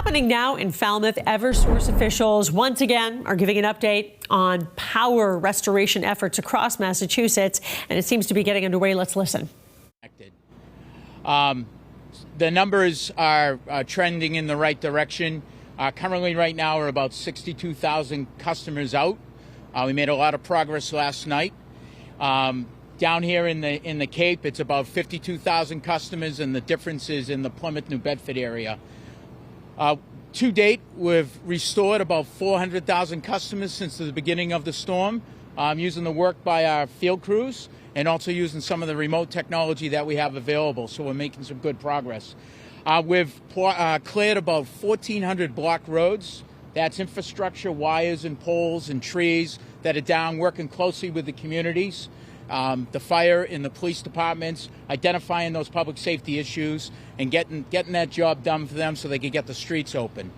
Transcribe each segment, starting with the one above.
happening now in Falmouth. Eversource officials once again are giving an update on power restoration efforts across Massachusetts, and it seems to be getting underway. Let's listen. The numbers are trending in the right direction. Currently, right now, we're about 62,000 customers out. We made a lot of progress last night. Down here in the Cape, it's about 52,000 customers, and the difference is in the Plymouth, New Bedford area. To date, we've restored about 400,000 customers since the beginning of the storm, using the work by our field crews and also using some of the remote technology that we have available. So we're making some good progress. We've cleared about 1,400 block roads. That's infrastructure, wires and poles and trees that are down, working closely with the communities, the fire and the police departments, identifying those public safety issues and getting that job done for them so they can get the streets open.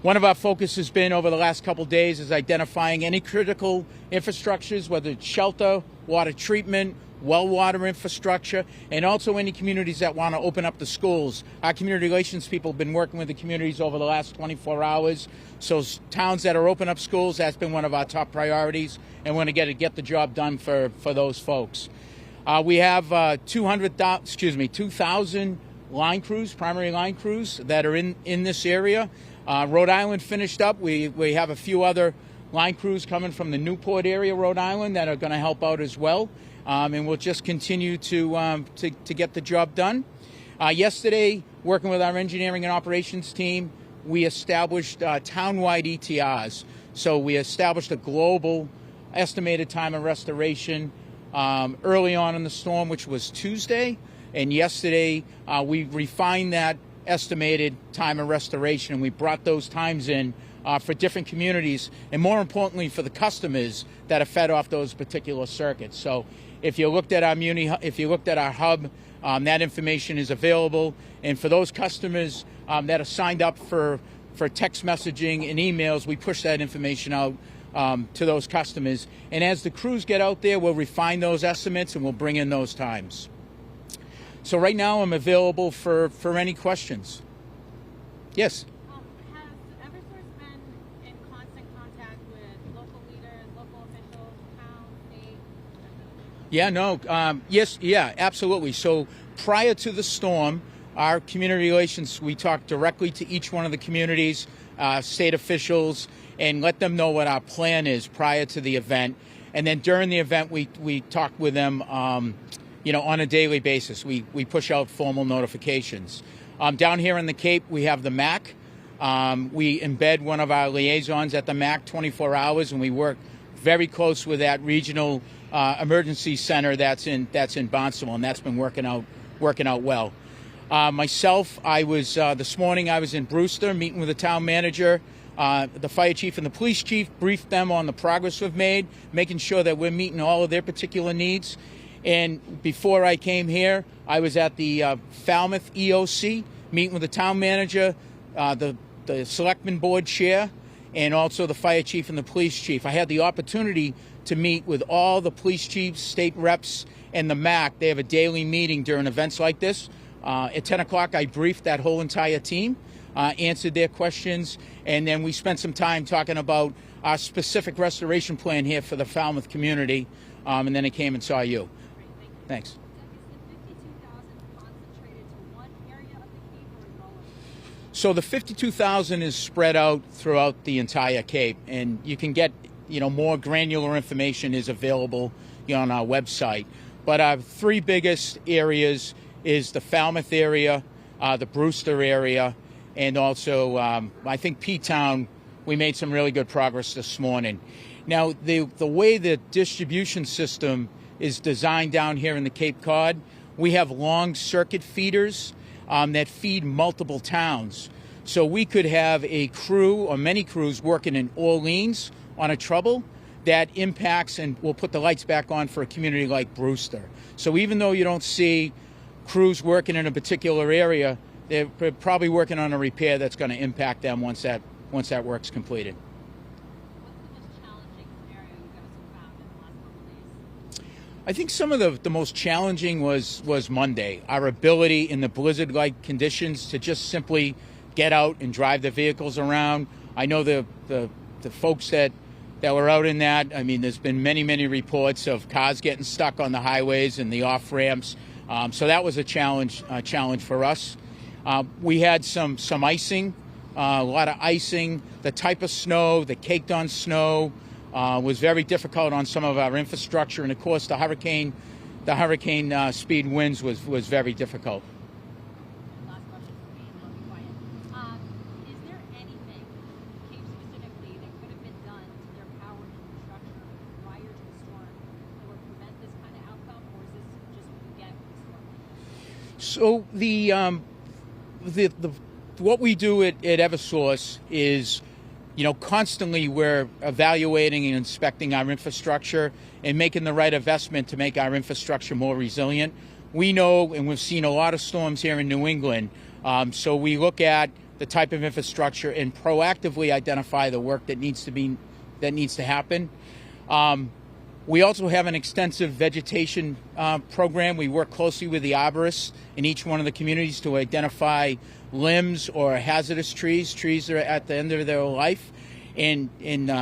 One of our focus has been over the last couple of days is identifying any critical infrastructures, whether it's shelter, water treatment, well water infrastructure, and also any communities that want to open up the schools. Our community relations people have been working with the communities over the last 24 hours. So towns that are open up schools, that's been one of our top priorities, and we're going to get the job done for those folks. We have 2,000 line crews, primary line crews that are in this area. Rhode Island finished up. We have a few other line crews coming from the Newport area, Rhode Island, that are going to help out as well. And we'll just continue to get the job done. Yesterday, working with our engineering and operations team, we established town-wide ETRs. So we established a global estimated time of restoration early on in the storm, which was Tuesday. And yesterday, we refined that estimated time of restoration, and we brought those times in for different communities, and more importantly, for the customers that are fed off those particular circuits. So if you looked at our hub, that information is available. And for those customers that are signed up for text messaging and emails, we push that information out to those customers. And as the crews get out there, we'll refine those estimates and we'll bring in those times. So right now I'm available for any questions. Yes? Has Eversource been in constant contact with local leaders, local officials, town, state? Yeah, no, yes, yeah, absolutely. So prior to the storm, our community relations, we talked directly to each one of the communities, state officials, and let them know what our plan is prior to the event. And then during the event, we talked with them, on a daily basis. We push out formal notifications. Down here in the Cape, we have the MAC. We embed one of our liaisons at the MAC 24 hours, and we work very close with that regional emergency center that's in Barnstable, and that's been working out well. Myself, I was this morning I was in Brewster meeting with the town manager, the fire chief and the police chief, briefed them on the progress we've made, making sure that we're meeting all of their particular needs. And before I came here, I was at the Falmouth EOC, meeting with the town manager, the selectman board chair, and also the fire chief and the police chief. I had the opportunity to meet with all the police chiefs, state reps, and the MAC. They have a daily meeting during events like this. At 10 o'clock, I briefed that whole entire team, answered their questions, and then we spent some time talking about our specific restoration plan here for the Falmouth community, and then I came and saw you. Thanks. So the 52,000 is spread out throughout the entire Cape, and you can get, more granular information is available on our website. But our three biggest areas is the Falmouth area, the Brewster area, and also I think P-Town. We made some really good progress this morning. Now the way the distribution system is designed down here in the Cape Cod, we have long circuit feeders that feed multiple towns. So we could have a crew or many crews working in Orleans on a trouble that impacts and will put the lights back on for a community like Brewster. So even though you don't see crews working in a particular area, they're probably working on a repair that's going to impact them once that work's completed. I think some of the most challenging was Monday. Our ability in the blizzard-like conditions to just simply get out and drive the vehicles around. I know the folks that were out in that. I mean, there's been many reports of cars getting stuck on the highways and the off ramps. So that was a challenge for us. We had some icing, a lot of icing. The type of snow, the caked on snow, was very difficult on some of our infrastructure, and of course the hurricane speed winds was very difficult. Last question for me, and I'll be quiet. Is there anything, Cape specifically, that could have been done to their power infrastructure prior to the storm that would prevent this kind of outcome, or is this just what you get with the storm? So what we do at Eversource is, constantly we're evaluating and inspecting our infrastructure and making the right investment to make our infrastructure more resilient. We know, and we've seen a lot of storms here in New England, so we look at the type of infrastructure and proactively identify the work that needs to happen. We also have an extensive vegetation program. We work closely with the arborists in each one of the communities to identify limbs or hazardous trees that are at the end of their life, and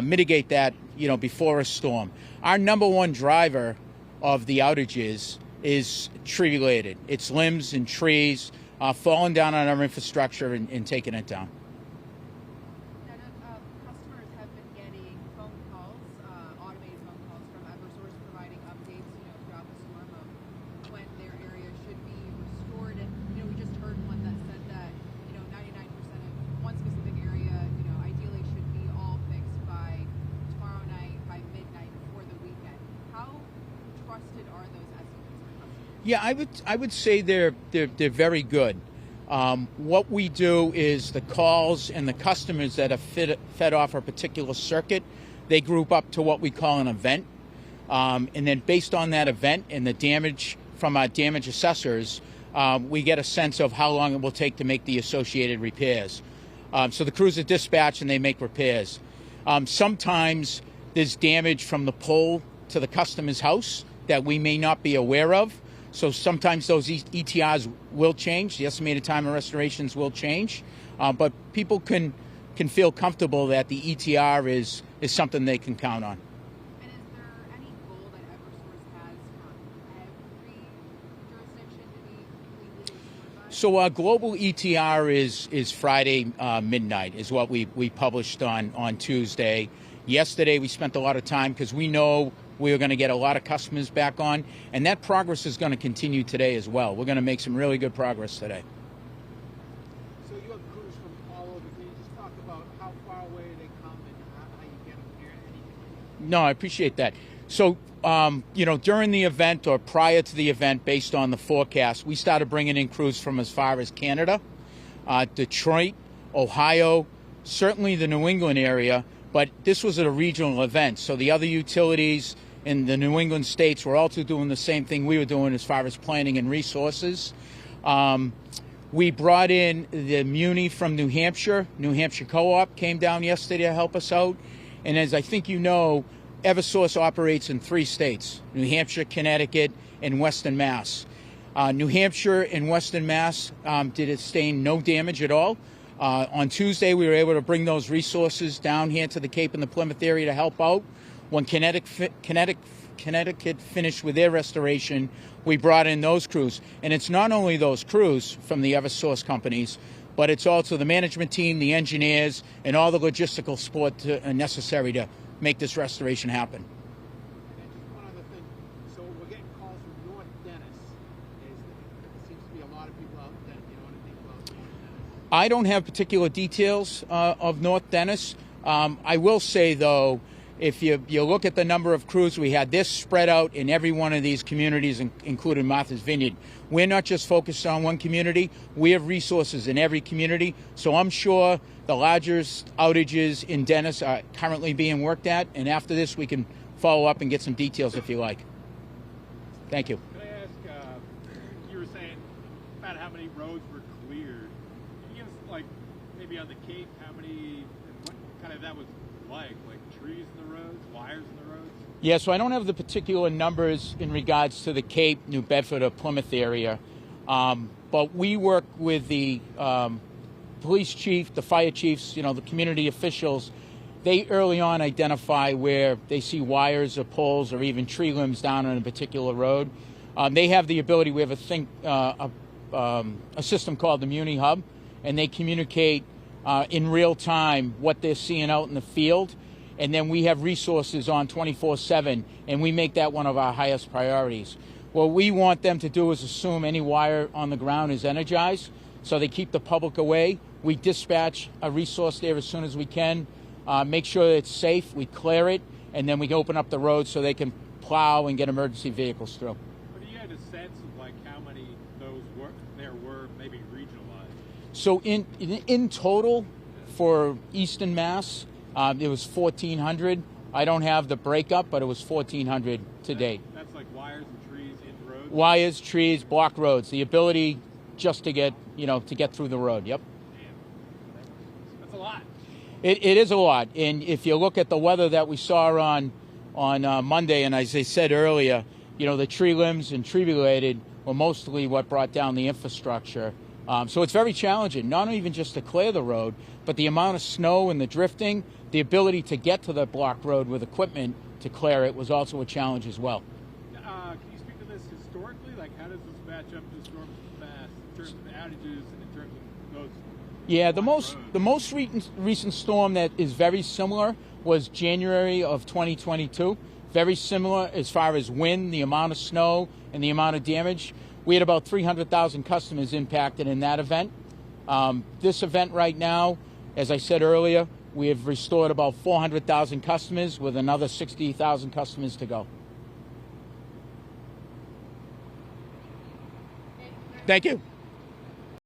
mitigate that, before a storm. Our number one driver of the outages is tree related. It's limbs and trees falling down on our infrastructure and taking it down. Customers have been getting phone calls, automated phone calls from Eversource providing updates, throughout the storm of when their area should be restored. And, we just heard one that said that, 99% of one specific area, ideally should be all fixed by tomorrow night, by midnight, before the weekend. How trusted are those estimates for customers? Yeah, I would say they're very good. What we do is the calls and the customers that are fed off a particular circuit, they group up to what we call an event. And then based on that event and the damage from our damage assessors, we get a sense of how long it will take to make the associated repairs. So the crews are dispatched and they make repairs. Sometimes there's damage from the pole to the customer's house that we may not be aware of. So sometimes those ETRs will change. The estimated time of restorations will change. But people can feel comfortable that the ETR is something they can count on. And is there any goal that Eversource has for every jurisdiction to be completely notified? So our global ETR is Friday midnight, is what we published on Tuesday. Yesterday we spent a lot of time because we know we are going to get a lot of customers back on, and that progress is going to continue today as well. We're going to make some really good progress today. So you have crews from all over. Can you just talk about how far away they come and how you get them here? Anything? No, I appreciate that. So, during the event or prior to the event, based on the forecast, we started bringing in crews from as far as Canada, Detroit, Ohio, certainly the New England area, but this was a regional event. So the other utilities in the New England states were also doing the same thing we were doing as far as planning and resources. We brought in the Muni from New Hampshire. New Hampshire Co-op came down yesterday to help us out. And as I think you know, Eversource operates in 3 states, New Hampshire, Connecticut, and Western Mass. New Hampshire and Western Mass did sustain no damage at all. On Tuesday, we were able to bring those resources down here to the Cape and the Plymouth area to help out. When Connecticut finished with their restoration, we brought in those crews. And it's not only those crews from the Eversource companies, but it's also the management team, the engineers, and all the logistical support necessary to make this restoration happen. And then just one other thing. So we're getting calls from North Dennis. There seems to be a lot of people out there. You know anything about North Dennis? I don't have particular details of North Dennis. I will say, though, if you look at the number of crews we had, this spread out in every one of these communities, including Martha's Vineyard. We're not just focused on one community. We have resources in every community. So I'm sure the largest outages in Dennis are currently being worked at. And after this, we can follow up and get some details if you like. Thank you. Can I ask, you were saying about how many roads were cleared. Can you give us, like, maybe on the Cape, how many, and what kind of that was like trees in the roads, wires in the roads? Yeah, so I don't have the particular numbers in regards to the Cape, New Bedford, or Plymouth area, but we work with the police chief, the fire chiefs, the community officials, they early on identify where they see wires or poles or even tree limbs down on a particular road. They have the ability. We have a system called the Muni Hub, and they communicate in real time what they're seeing out in the field. And then we have resources on 24/7, and we make that one of our highest priorities. What we want them to do is assume any wire on the ground is energized, so they keep the public away. We dispatch a resource there as soon as we can, make sure it's safe, we clear it, and then we can open up the road so they can plow and get emergency vehicles through. But do you have a sense of like how many there were maybe regionalized? So in total for Eastern Mass, it was 1,400. I don't have the breakup, but it was 1,400 to date. That's like wires and trees in roads? Wires, trees, block roads. The ability just to get, to get through the road. Yep. Damn. That's a lot. It is a lot. And if you look at the weather that we saw on Monday, and as I said earlier, the tree limbs and tree related were mostly what brought down the infrastructure. So it's very challenging, not even just to clear the road, but the amount of snow and the drifting, the ability to get to the block road with equipment to clear it was also a challenge as well. Can you speak to this historically? Like, how does this match up to storms past in terms of outages and in terms of those? Yeah, the most recent storm that is very similar was January of 2022. Very similar as far as wind, the amount of snow, and the amount of damage. We had about 300,000 customers impacted in that event. This event right now, as I said earlier, we have restored about 400,000 customers with another 60,000 customers to go. Thank you.